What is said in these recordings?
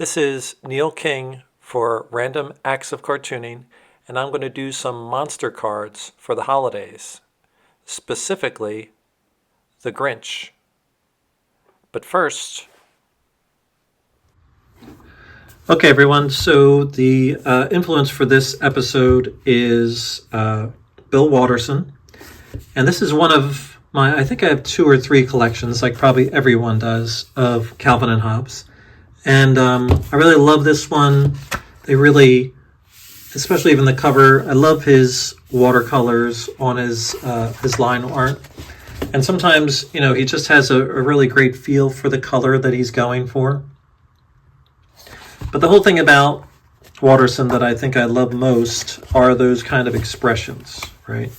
This is Neil King for Random Acts of Cartooning, and I'm going to do some monster cards for the holidays, specifically the Grinch. But first... Okay, everyone, so the influence for this episode is Bill Watterson, and this is one of I think I have 2 or 3 collections, like probably everyone does, of Calvin and Hobbes. And I really love this one. They really, especially even the cover, I love his watercolors on his line art. And sometimes, he just has a really great feel for the color that he's going for. But the whole thing about Watterson that I think I love most are those kind of expressions, right?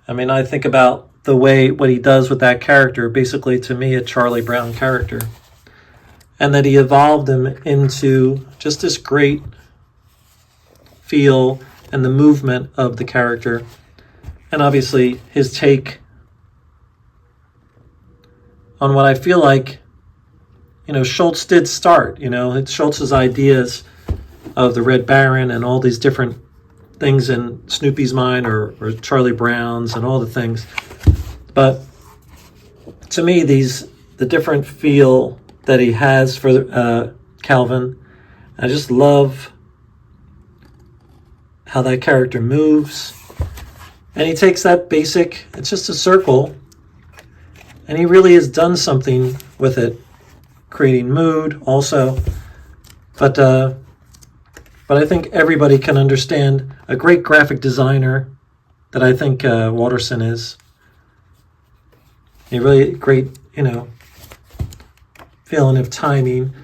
I mean, I think about what he does with that character, basically to me a Charlie Brown character, and that he evolved him into just this great feel and the movement of the character, and obviously his take on what I feel like, Schultz did start. It's Schultz's ideas of the Red Baron and all these different things in Snoopy's mind or Charlie Brown's and all the things. But to me, the different feel that he has for Calvin, I just love how that character moves. And he takes that basic, it's just a circle, and he really has done something with it, creating mood also. But I think everybody can understand a great graphic designer that I think Watterson is. A really great, feeling of timing.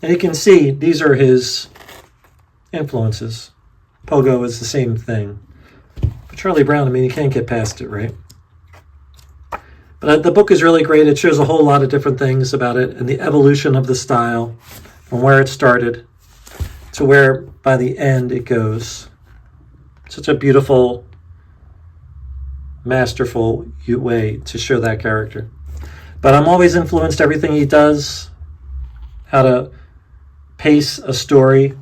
And you can see these are his influences. Pogo is the same thing. But Charlie Brown, you can't get past it, right? But the book is really great. It shows a whole lot of different things about it and the evolution of the style from where it started to where by the end it goes. Such a beautiful, masterful way to show that character. But I'm always influenced everything he does, how to pace a story,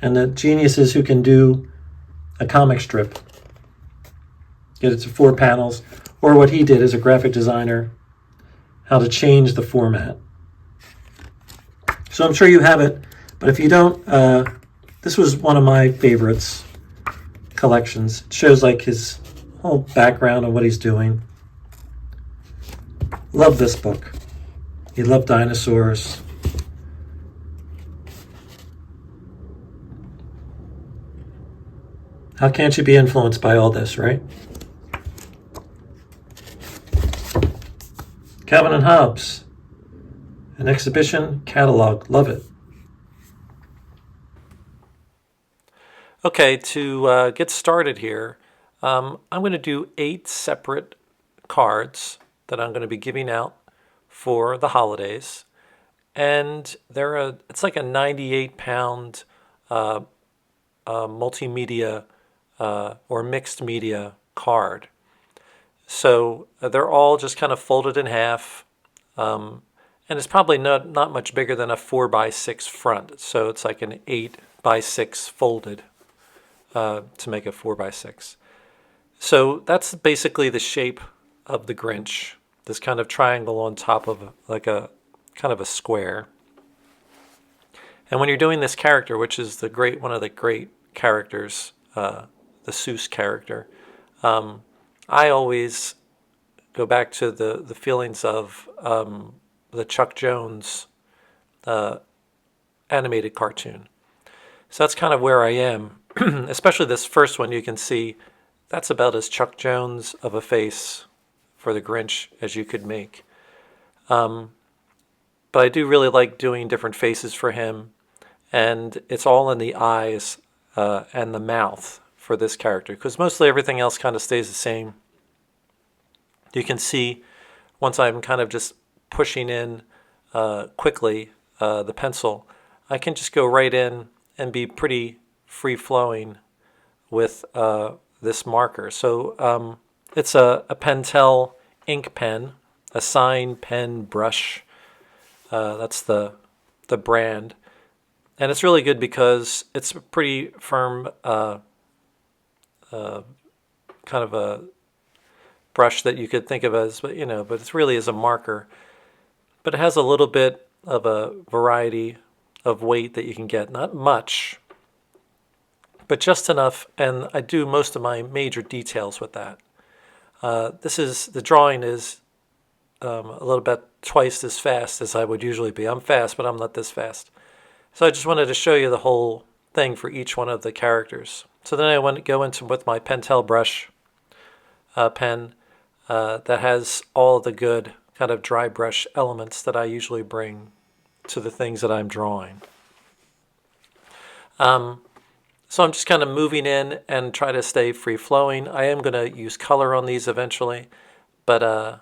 and the geniuses who can do a comic strip, get it to 4 panels, or what he did as a graphic designer, how to change the format. So I'm sure you have it, but if you don't, this was one of my favorites collections. It shows like his whole background and what he's doing. Love this book. He loved dinosaurs. How can't you be influenced by all this, right? Calvin and Hobbes, an exhibition catalog. Love it. Okay, to get started here, I'm going to do 8 separate cards that I'm going to be giving out for the holidays. And it's like a 98-pound multimedia or mixed media card. So they're all just kind of folded in half. And it's probably not much bigger than a 4x6 front. So it's like an 8x6 folded to make a 4x6. So that's basically the shape of the Grinch, this kind of triangle on top of like a kind of a square. And when you're doing this character, which is one of the great characters, the Seuss character, I always go back to the feelings of the Chuck Jones animated cartoon. So that's kind of where I am. Especially this first one, you can see that's about as Chuck Jones of a face for the Grinch as you could make. But I do really like doing different faces for him, and it's all in the eyes and the mouth for this character, because mostly everything else kind of stays the same. You can see once I'm kind of just pushing in quickly the pencil, I can just go right in and be pretty free-flowing with this marker. So it's a Pentel ink pen, a sign pen brush That's the brand. And it's really good because it's a pretty firm kind of a brush that you could think of as, but but it's really as a marker. But it has a little bit of a variety of weight that you can get. Not much, but just enough. And I do most of my major details with that. The drawing is a little bit twice as fast as I would usually be. I'm fast, but I'm not this fast. So I just wanted to show you the whole thing for each one of the characters. So then I want to go into with my Pentel brush pen that has all of the good kind of dry brush elements that I usually bring to the things that I'm drawing. So I'm just kind of moving in and try to stay free flowing. I am going to use color on these eventually, but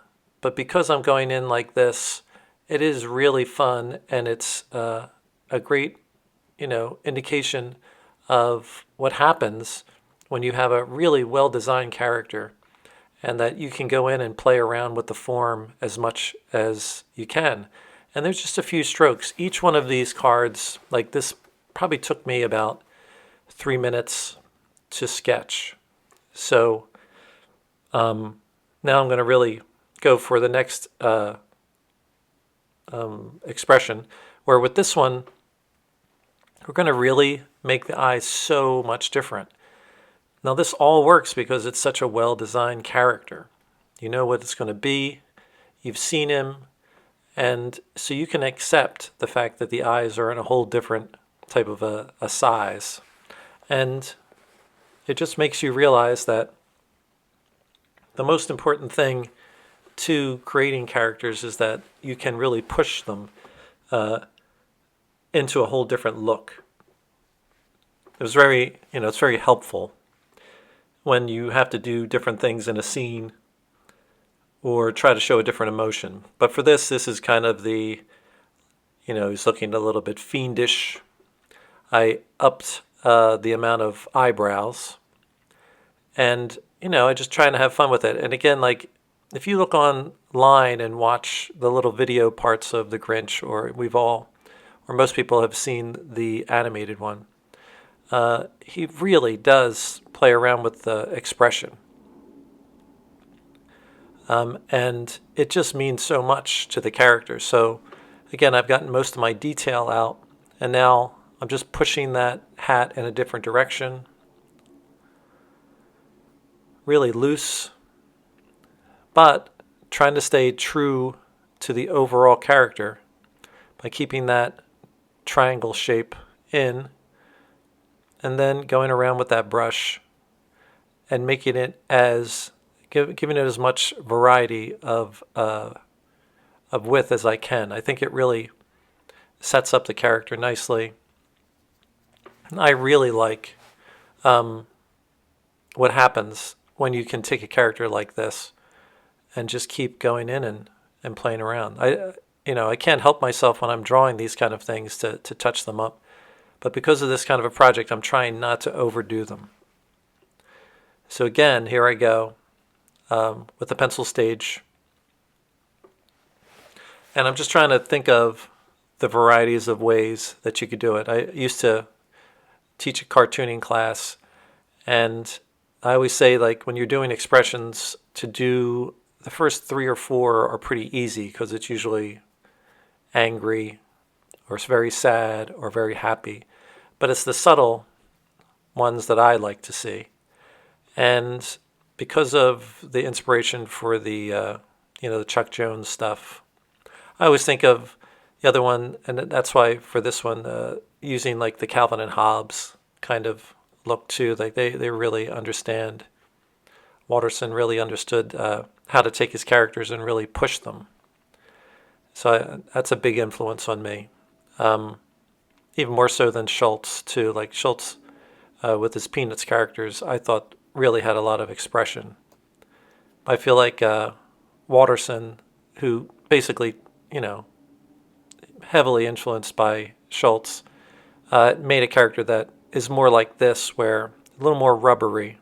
because I'm going in like this, it is really fun, and it's a great indication of what happens when you have a really well-designed character, and that you can go in and play around with the form as much as you can. And there's just a few strokes. Each one of these cards, like this, probably took me about 3 minutes to sketch. So now I'm going to really go for the next expression, where with this one, we're going to really make the eyes so much different. Now this all works because it's such a well-designed character. You know what it's going to be, you've seen him, and so you can accept the fact that the eyes are in a whole different type of a size. And it just makes you realize that the most important thing to creating characters is that you can really push them into a whole different look. It's very helpful when you have to do different things in a scene or try to show a different emotion. But for this is kind of the, he's looking a little bit fiendish. I upped the amount of eyebrows, and I just trying to have fun with it. And again, like if you look online and watch the little video parts of the Grinch, or most people have seen the animated one, he really does play around with the expression. And it just means so much to the character. So again, I've gotten most of my detail out, and now I'm just pushing that hat in a different direction. Really loose, but trying to stay true to the overall character by keeping that triangle shape in, and then going around with that brush and making it giving it as much variety of width as I can. I think it really sets up the character nicely. I really like what happens when you can take a character like this and just keep going in and playing around. I can't help myself when I'm drawing these kind of things to touch them up. But because of this kind of a project, I'm trying not to overdo them. So again, here I go with the pencil stage. And I'm just trying to think of the varieties of ways that you could do it. I used to teach a cartooning class, and I always say, like, when you're doing expressions, to do the first 3 or 4 are pretty easy because it's usually angry or it's very sad or very happy. But it's the subtle ones that I like to see. And because of the inspiration for the Chuck Jones stuff, I always think of the other one, and that's why for this one, using like the Calvin and Hobbes kind of look too. Like they really understand. Watterson really understood how to take his characters and really push them. So that's a big influence on me. Even more so than Schultz too. Like Schultz with his Peanuts characters, I thought really had a lot of expression. I feel like Watterson, who basically, heavily influenced by Schultz, made a character that is more like this, where a little more rubbery.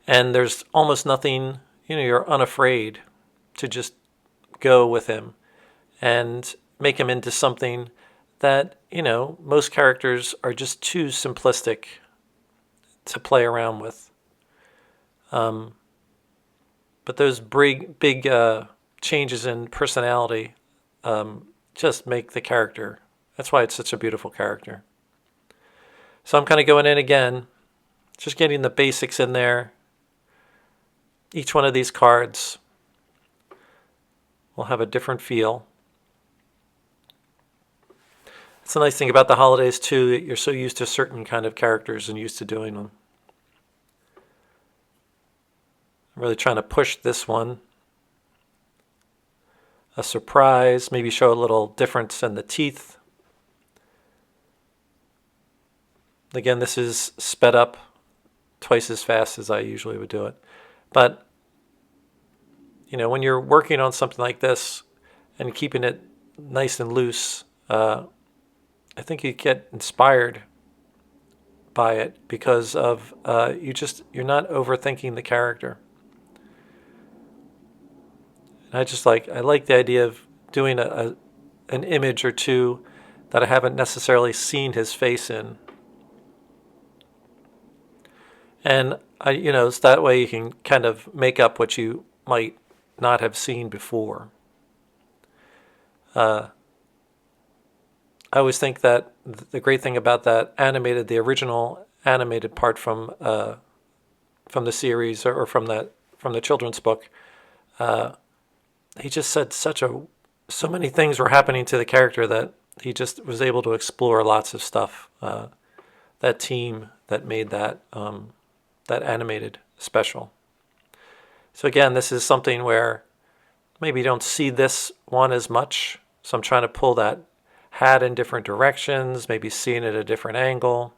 And there's almost nothing, you're unafraid to just go with him and make him into something that, most characters are just too simplistic to play around with. But those big changes in personality just make the character. That's why it's such a beautiful character. So I'm kind of going in again, just getting the basics in there. Each one of these cards will have a different feel. It's a nice thing about the holidays too, that you're so used to certain kind of characters and used to doing them. I'm really trying to push this one. A surprise, maybe show a little difference in the teeth. Again, this is sped up twice as fast as I usually would do it. But, when you're working on something like this and keeping it nice and loose, I think you get inspired by it because of you're not overthinking the character. And I like the idea of doing an image or two that I haven't necessarily seen his face in. And it's that way you can kind of make up what you might not have seen before. I always think that the great thing about that the original animated part from the series or from the children's book, he just said so many things were happening to the character that he just was able to explore lots of stuff. That team that made that animated special. So again, this is something where maybe you don't see this one as much. So I'm trying to pull that hat in different directions, maybe seeing it at a different angle.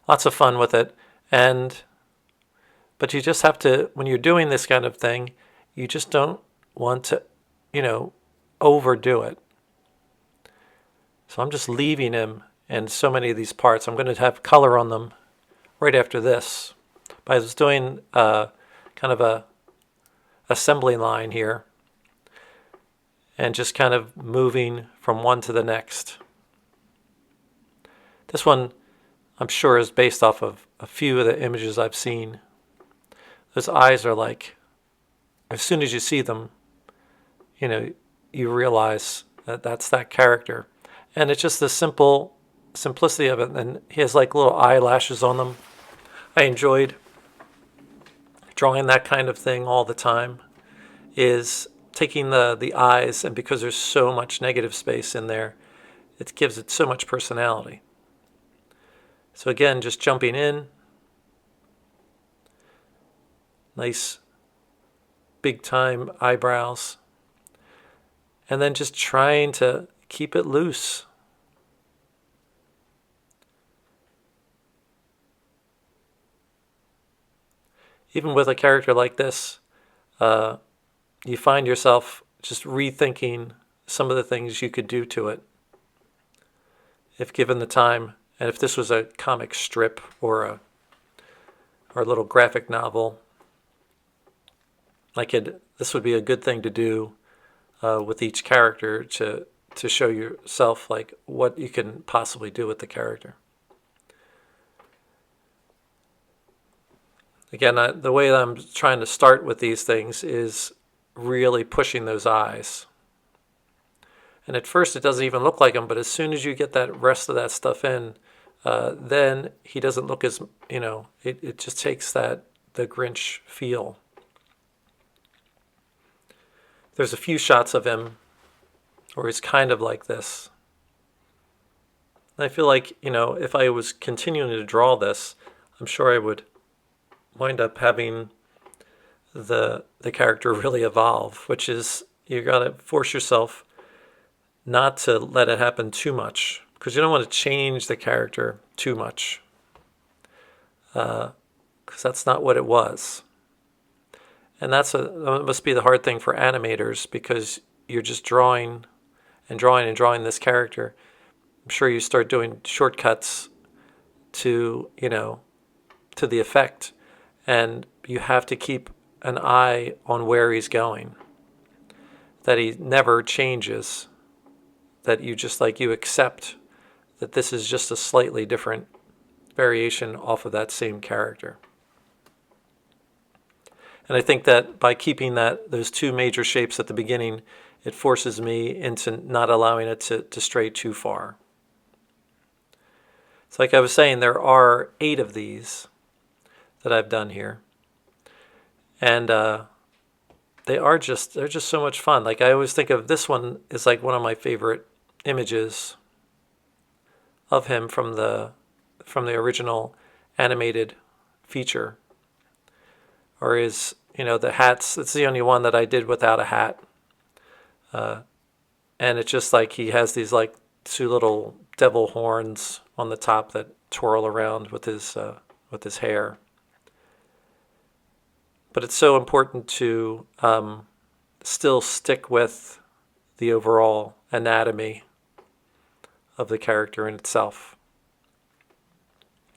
Lots of fun with it. But you just have to, when you're doing this kind of thing, you just don't want to, overdo it. So I'm just leaving him in so many of these parts. I'm going to have color on them right after this. But I was doing kind of a assembly line here and just kind of moving from one to the next. This one, I'm sure, is based off of a few of the images I've seen. Those eyes are like, as soon as you see them, you realize that that's that character. And it's just the simplicity of it. And he has like little eyelashes on them. I enjoyed drawing that kind of thing all the time, is taking the eyes, and because there's so much negative space in there, it gives it so much personality. So again, just jumping in. Nice big time eyebrows. And then just trying to keep it loose. Even with a character like this, you find yourself just rethinking some of the things you could do to it if given the time. And if this was a comic strip or a little graphic novel, this would be a good thing to do with each character to show yourself like what you can possibly do with the character. Again, the way that I'm trying to start with these things is really pushing those eyes. And at first it doesn't even look like him, but as soon as you get that rest of that stuff in, then he doesn't look as, it just takes the Grinch feel. There's a few shots of him where he's kind of like this. And I feel like, if I was continuing to draw this, I'm sure I would wind up having the character really evolve, which is you got to force yourself not to let it happen too much, because you don't want to change the character too much, because that's not what it was. And that must be the hard thing for animators, because you're just drawing and drawing and drawing this character. I'm sure you start doing shortcuts to the effect, and you have to keep an eye on where he's going. that he never changes, that you accept that this is just a slightly different variation off of that same character. And I think that by keeping those two major shapes at the beginning, it forces me into not allowing it to stray too far. So like I was saying, there are 8 of these that I've done here. And they're just so much fun. Like I always think of this one as like one of my favorite images of him from the original animated feature. Or his, the hats. It's the only one that I did without a hat. And it's just like he has these like 2 little devil horns on the top that twirl around with his hair. But it's so important to still stick with the overall anatomy of the character in itself.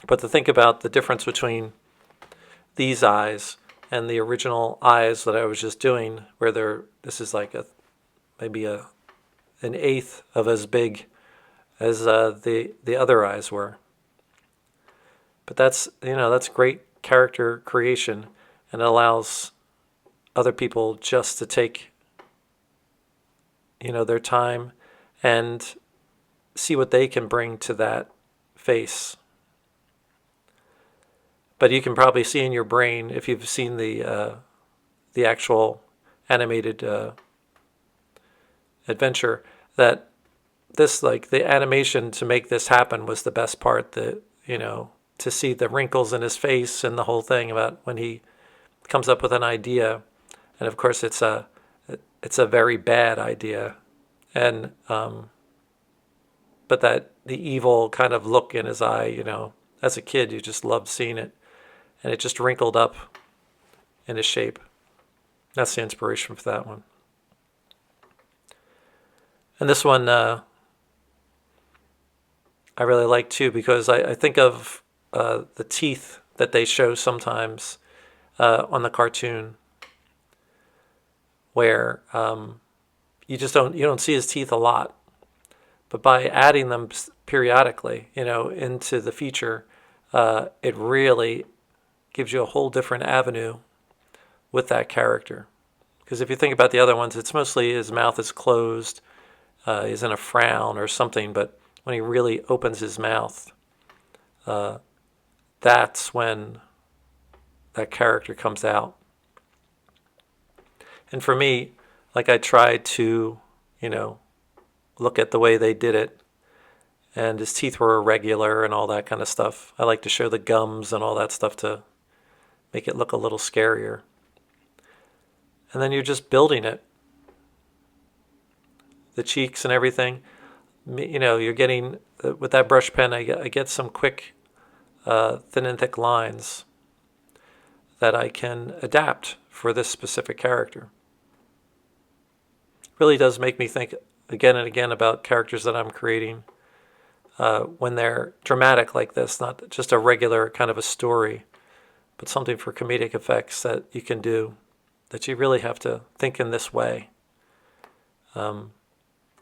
But to think about the difference between these eyes and the original eyes that I was just doing, where this is like maybe an 1/8 of as big as the other eyes were. But that's great character creation, and it allows other people just to take their time and see what they can bring to that face. But you can probably see in your brain, if you've seen the actual animated adventure, that this, like the animation to make this happen, was the best part. To see the wrinkles in his face and the whole thing about when he comes up with an idea, and of course it's a very bad idea, and but that the evil kind of look in his eye, as a kid you just loved seeing it. And it just wrinkled up in his shape. That's the inspiration for that one. And this one I really like too, because I think of the teeth that they show sometimes on the cartoon, where you don't see his teeth a lot, but by adding them periodically, into the feature, it really gives you a whole different avenue with that character. Because if you think about the other ones, it's mostly his mouth is closed, he's in a frown or something, but when he really opens his mouth, that's when that character comes out. And for me, like I tried to, look at the way they did it, and his teeth were irregular and all that kind of stuff. I like to show the gums and all that stuff to make it look a little scarier. And then you're just building it. The cheeks and everything. You're getting, with that brush pen, I get some quick, thin and thick lines that I can adapt for this specific character. It really does make me think again and again about characters that I'm creating when they're dramatic like this, not just a regular kind of a story, but something for comedic effects that you can do, that you really have to think in this way, and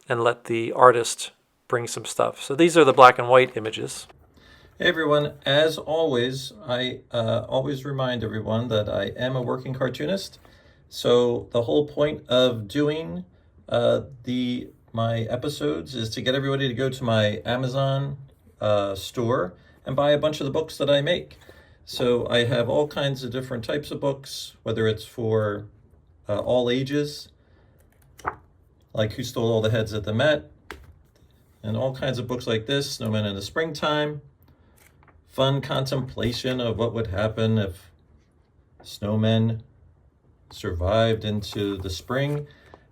let the artist bring some stuff. So these are the black and white images. Hey everyone, as always, I always remind everyone that I am a working cartoonist. So the whole point of doing my episodes is to get everybody to go to my Amazon store and buy a bunch of the books that I make. So I have all kinds of different types of books, whether it's for all ages, like Who Stole All the Heads at the Met, and all kinds of books like this, Snowmen in the Springtime, fun contemplation of what would happen if snowmen survived into the spring.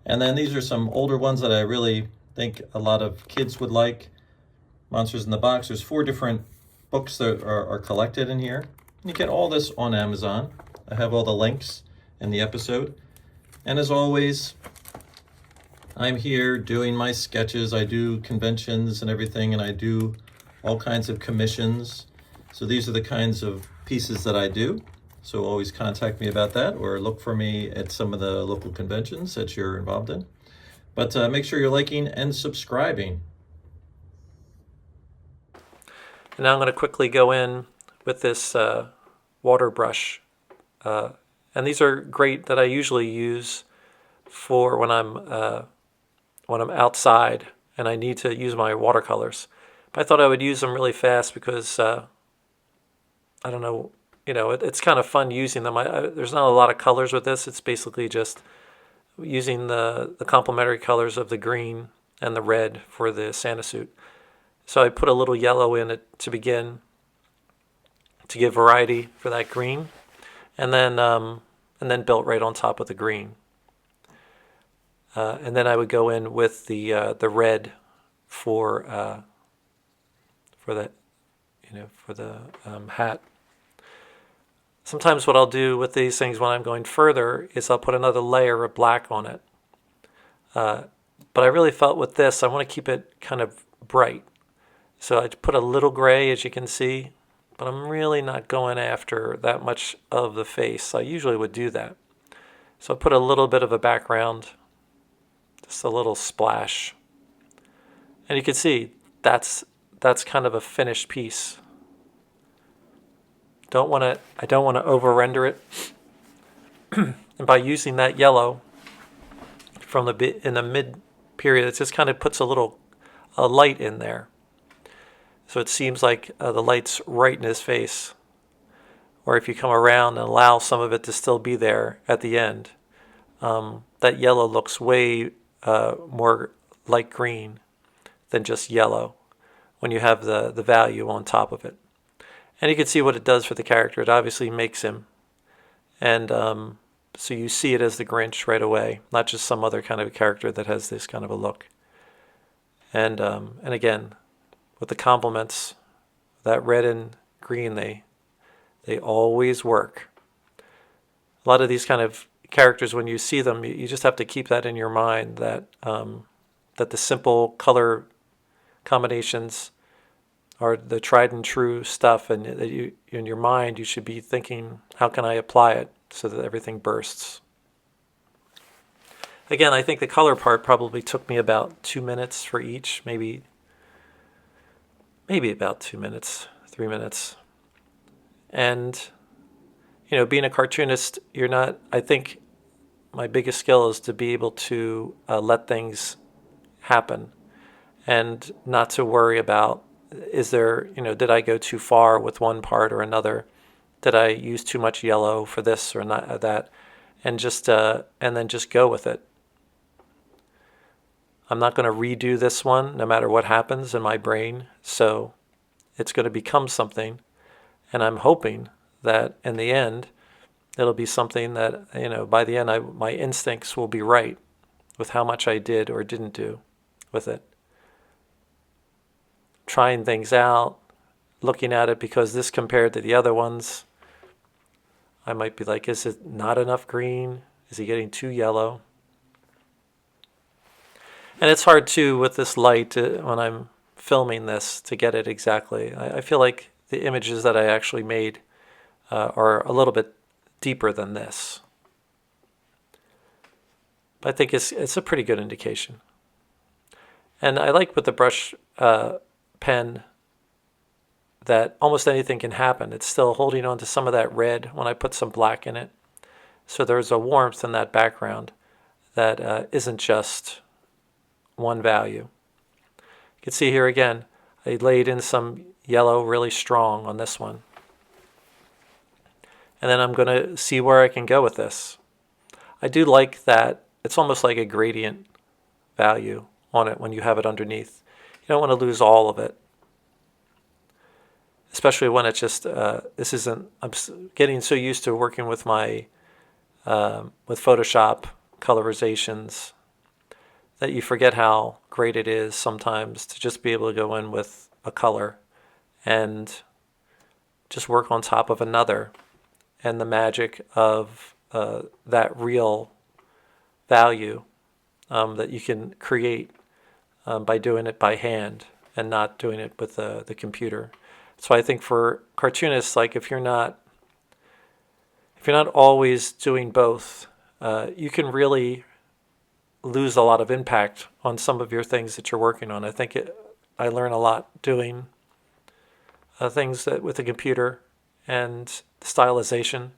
And then these are some older ones that I really think a lot of kids would like. Monsters in the Box. There's 4 different books that are collected in here. You get all this on Amazon. I have all the links in the episode. And as always, I'm here doing my sketches. I do conventions and everything, and I do all kinds of commissions. So these are the kinds of pieces that I do. So always contact me about that, or look for me at some of the local conventions that you're involved in. But make sure you're liking and subscribing. And now I'm going to quickly go in with this water brush. And these are great that I usually use for when I'm outside and I need to use my watercolors. But I thought I would use them really fast because I don't know, it's kind of fun using them. There's not a lot of colors with this. It's basically just using the complementary colors of the green and the red for the Santa suit. So I put a little yellow in it to begin to give variety for that green, and then built right on top of the green. And then I would go in with the red for the hat. Sometimes what I'll do with these things when I'm going further is I'll put another layer of black on it. But I really felt with this I want to keep it kind of bright. So I put a little gray, as you can see, but I'm really not going after that much of the face. I usually would do that. So I put a little bit of a background, just a little splash. And you can see that's kind of a finished piece. I don't want to over render it. And by using that yellow in the mid period, it just kind of puts a light in there. So it seems like the light's right in his face. Or if you come around and allow some of it to still be there at the end, that yellow looks way more light green than just yellow when you have the value on top of it. And you can see what it does for the character. It obviously makes him. And so you see it as the Grinch right away, not just some other kind of a character that has this kind of a look. And again, with the complements, that red and green, they always work. A lot of these kind of characters, when you see them, you just have to keep that in your mind, that the simple color combinations are the tried and true stuff, and that you, in your mind, you should be thinking, how can I apply it so that everything bursts? Again, I think the color part probably took me about 2 minutes for each, maybe about 2 minutes, 3 minutes. And, being a cartoonist, I think my biggest skill is to be able to let things happen and not to worry about, did I go too far with one part or another? Did I use too much yellow for this or not that? And then just go with it. I'm not going to redo this one no matter what happens in my brain. So it's going to become something. And I'm hoping that in the end, it'll be something that, by the end, my instincts will be right with how much I did or didn't do with it. Trying things out, looking at it because this compared to the other ones, I might be like, is it not enough green? Is he getting too yellow? And it's hard too with this light when I'm filming this to get it exactly. I feel like the images that I actually made are a little bit deeper than this. But I think it's a pretty good indication. And I like with the brush pen that almost anything can happen. It's still holding on to some of that red when I put some black in it. So there's a warmth in that background that isn't just one value. You can see here again, I laid in some yellow really strong on this one. And then I'm going to see where I can go with this. I do like that it's almost like a gradient value on it when you have it underneath. You don't want to lose all of it. Especially when it's just, I'm getting so used to working with with Photoshop colorizations that you forget how great it is sometimes to just be able to go in with a color and just work on top of another, and the magic of that real value that you can create by doing it by hand and not doing it with the computer. So I think for cartoonists, like if you're not always doing both, you can really lose a lot of impact on some of your things that you're working on. I learn a lot doing things that with the computer and stylization.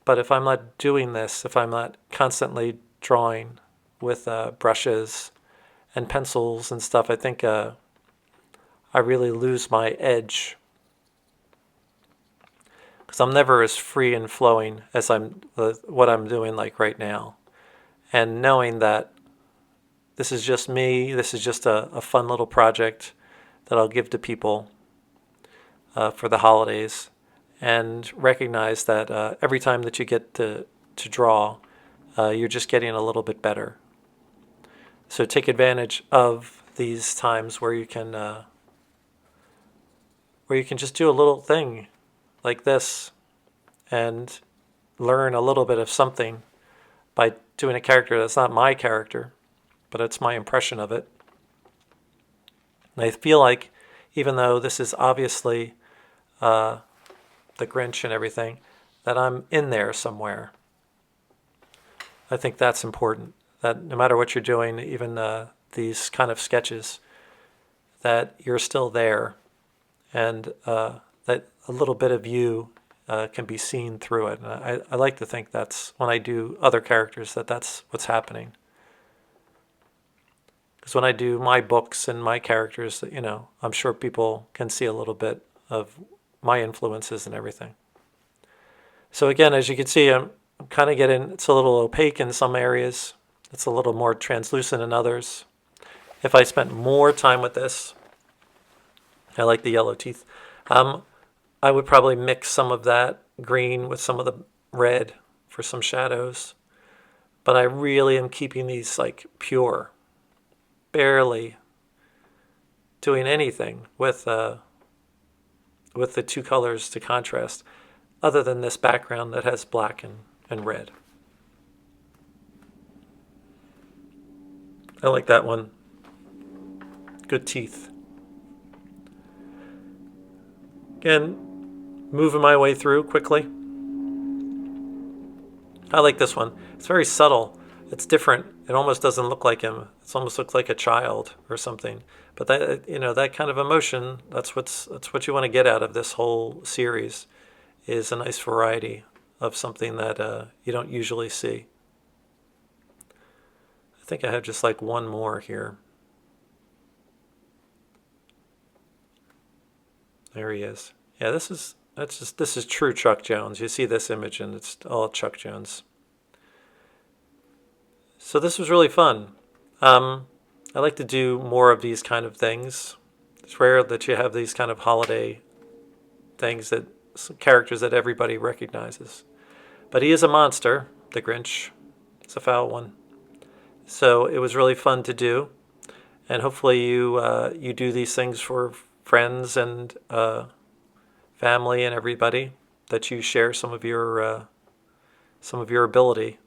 But if I'm not doing this, if I'm not constantly drawing with brushes and pencils and stuff, I think I really lose my edge, because I'm never as free and flowing as what I'm doing like right now. And knowing that this is just me, this is just a fun little project that I'll give to people for the holidays, and recognize that every time that you get to draw, you're just getting a little bit better. So take advantage of these times where you can just do a little thing like this and learn a little bit of something by doing a character that's not my character, but it's my impression of it. And I feel like, even though this is obviously the Grinch and everything, that I'm in there somewhere. I think that's important, that no matter what you're doing, even these kind of sketches, that you're still there, and that a little bit of you can be seen through it. And I like to think that's, when I do other characters, that's what's happening. Because when I do my books and my characters, I'm sure people can see a little bit of my influences and everything. So again, as you can see, I'm kind of it's a little opaque in some areas. It's a little more translucent in others. If I spent more time with this, I like the yellow teeth, I would probably mix some of that green with some of the red for some shadows. But I really am keeping these like pure, barely doing anything with the two colors to contrast, other than this background that has black and red. I like that one. Good teeth. Again, moving my way through quickly. I like this one. It's very subtle. It's different. It almost doesn't look like him. It almost looks like a child or something. But that, that kind of emotion, that's what you want to get out of this whole series, is a nice variety of something that you don't usually see. I think I have just like one more here. There he is. Yeah, this is true Chuck Jones. You see this image and it's all Chuck Jones. So this was really fun. I like to do more of these kind of things. It's rare that you have these kind of holiday things, characters that everybody recognizes. But he is a monster, the Grinch. It's a foul one. So it was really fun to do. And hopefully you do these things for friends and family and everybody, that you share some of your ability,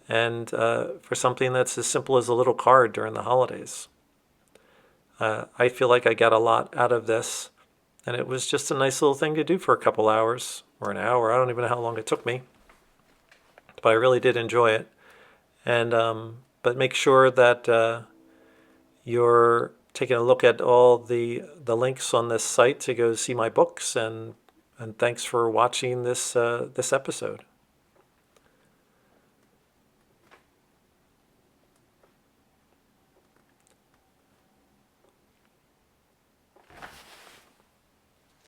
and for something that's as simple as a little card during the holidays. I feel like I got a lot out of this, and it was just a nice little thing to do for a couple hours or an hour. I don't even know how long it took me, but I really did enjoy it. And but make sure that you're taking a look at all the links on this site to go see my books, and thanks for watching this episode.